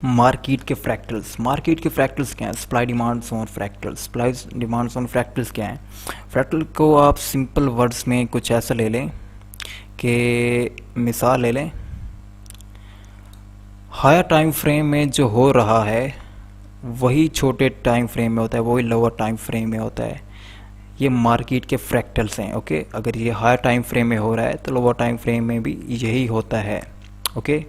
Market के fractals क्या हैं? Supply demand on fractals. Supply demand on fractals क्या हैं? फ्रैक्टल को आप सिंपल वर्ड्स में कुछ ऐसा ले लें कि मिसाल ले लें, हायर टाइम फ्रेम में जो हो रहा है वही छोटे टाइम फ्रेम में होता है, वही लोअर टाइम फ्रेम में होता है। ये मार्केट के फ्रैक्टल्स हैं। ओके, अगर ये हायर टाइम फ्रेम में हो रहा है तो लोअर टाइम फ्रेम में भी यही होता है। ओके,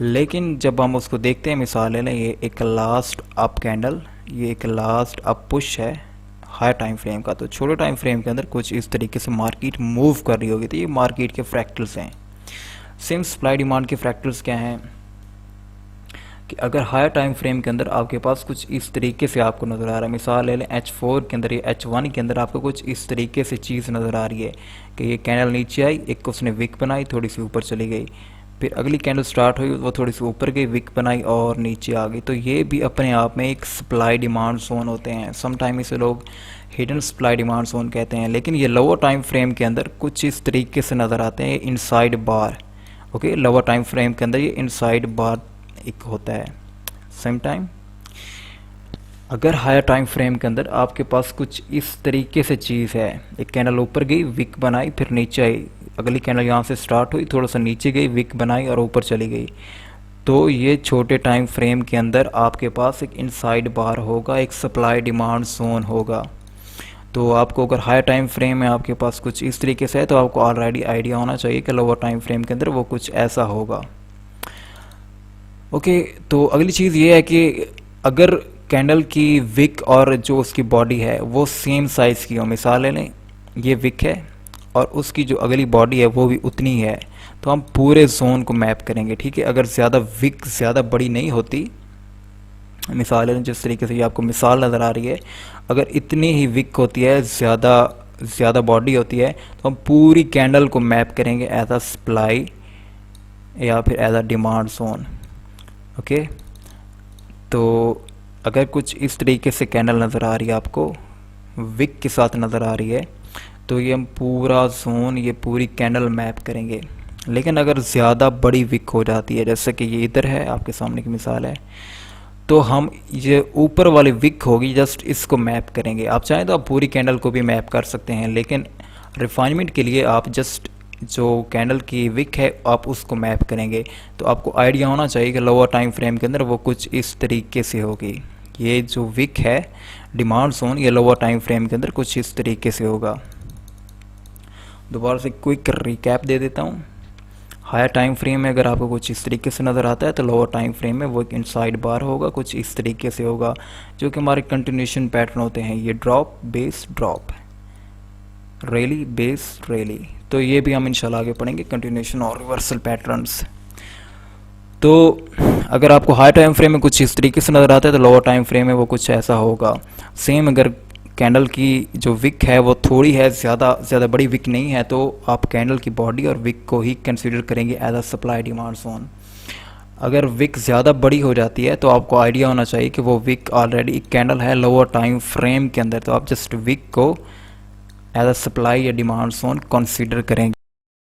लेकिन जब हम उसको देखते हैं, मिसाल ले लें, ये एक लास्ट अप कैंडल, ये एक लास्ट अप पुश है हाई टाइम फ्रेम का, तो छोटे टाइम फ्रेम के अंदर कुछ इस तरीके से मार्केट मूव कर रही होगी, तो ये मार्केट के फ्रैक्टल्स हैं। सेम सप्लाई डिमांड के फ्रैक्टल्स क्या हैं कि अगर हायर टाइम फ्रेम के अंदर आपके पास कुछ इस तरीके से आपको नज़र आ रहा है, मिसाल ले लें H4 के अंदर, ये H1 के अंदर आपको कुछ इस तरीके से चीज़ नज़र आ रही है कि ये कैंडल नीचे आई, एक उसने विक बनाई, थोड़ी सी ऊपर चली गई, फिर अगली कैंडल स्टार्ट हुई, वो थोड़ी सी ऊपर गई, विक बनाई और नीचे आ गई। तो ये भी अपने आप में एक सप्लाई डिमांड जोन होते हैं। सम टाइम इसे लोग हिडन सप्लाई डिमांड जोन कहते हैं। लेकिन ये लोअर टाइम फ्रेम के अंदर कुछ इस तरीके से नज़र आते हैं, इनसाइड बार। ओके, लोअर टाइम फ्रेम के अंदर ये इनसाइड बार एक होता है। सेम टाइम अगर हायर टाइम फ्रेम के अंदर आपके पास कुछ इस तरीके से चीज़ है, एक कैंडल ऊपर गई, विक बनाई, फिर नीचे आई, अगली कैंडल यहाँ से स्टार्ट हुई, थोड़ा सा नीचे गई, विक बनाई और ऊपर चली गई, तो ये छोटे टाइम फ्रेम के अंदर आपके पास एक इनसाइड बार होगा, एक सप्लाई डिमांड जोन होगा। तो आपको अगर हायर टाइम फ्रेम में आपके पास कुछ इस तरीके से है तो आपको ऑलरेडी आइडिया होना चाहिए कि लोअर टाइम फ्रेम के अंदर वो कुछ ऐसा होगा। ओके, तो अगली चीज़ ये है कि अगर कैंडल की विक और जो उसकी बॉडी है वो सेम साइज़ की हो, मिसाल ले लें ये विक है और उसकी जो अगली बॉडी है वो भी उतनी है, तो हम पूरे जोन को मैप करेंगे। ठीक है, अगर ज़्यादा विक ज़्यादा बड़ी नहीं होती, मिसाल ले लें जिस तरीके से ये आपको मिसाल नज़र आ रही है, अगर इतनी ही विक होती है, ज़्यादा बॉडी होती है, तो हम पूरी कैंडल को मैप करेंगे एज अ सप्लाई या फिर as a demand zone. Okay, तो अगर कुछ इस तरीके से कैंडल नज़र आ रही है आपको, विक के साथ नज़र आ रही है, तो ये हम पूरा जोन, ये पूरी कैंडल मैप करेंगे। लेकिन अगर ज़्यादा बड़ी विक हो जाती है, जैसे कि ये इधर है आपके सामने की मिसाल है, तो हम ये ऊपर वाली विक होगी जस्ट इसको मैप करेंगे। आप चाहें तो आप पूरी कैंडल को भी मैप कर सकते हैं, लेकिन रिफाइनमेंट के लिए आप जस्ट जो कैंडल की विक है आप उसको मैप करेंगे। तो आपको आइडिया होना चाहिए कि लोअर टाइम फ्रेम के अंदर वो कुछ इस तरीके से होगी। ये जो विक है डिमांड जोन, ये लोअर टाइम फ्रेम के अंदर कुछ इस तरीके से होगा। दोबारा से क्विक रिकैप दे देता हूँ। हायर टाइम फ्रेम में अगर आपको कुछ इस तरीके से नज़र आता है तो लोअर टाइम फ्रेम में वो एक इनसाइड बार होगा, कुछ इस तरीके से होगा, जो कि हमारे कंटिन्यूशन पैटर्न होते हैं। ये drop base drop, rally base rally, तो ये भी हम इंशाल्लाह आगे पढ़ेंगे, कंटिन्यूशन और रिवर्सल पैटर्न्स। तो अगर आपको हाई टाइम फ्रेम में कुछ इस तरीके से नज़र आता है तो लोअर टाइम फ्रेम में वो कुछ ऐसा होगा। सेम अगर कैंडल की जो विक है वो थोड़ी है, ज़्यादा बड़ी विक नहीं है, तो आप कैंडल की बॉडी और विक को ही कंसीडर करेंगे as a supply demand zone. अगर विक ज़्यादा बड़ी हो जाती है तो आपको आइडिया होना चाहिए कि वो विक ऑलरेडी एक कैंडल है लोअर टाइम फ्रेम के अंदर, तो आप जस्ट विक को एज अ सप्लाई या डिमांड जोन कंसीडर करेंगे।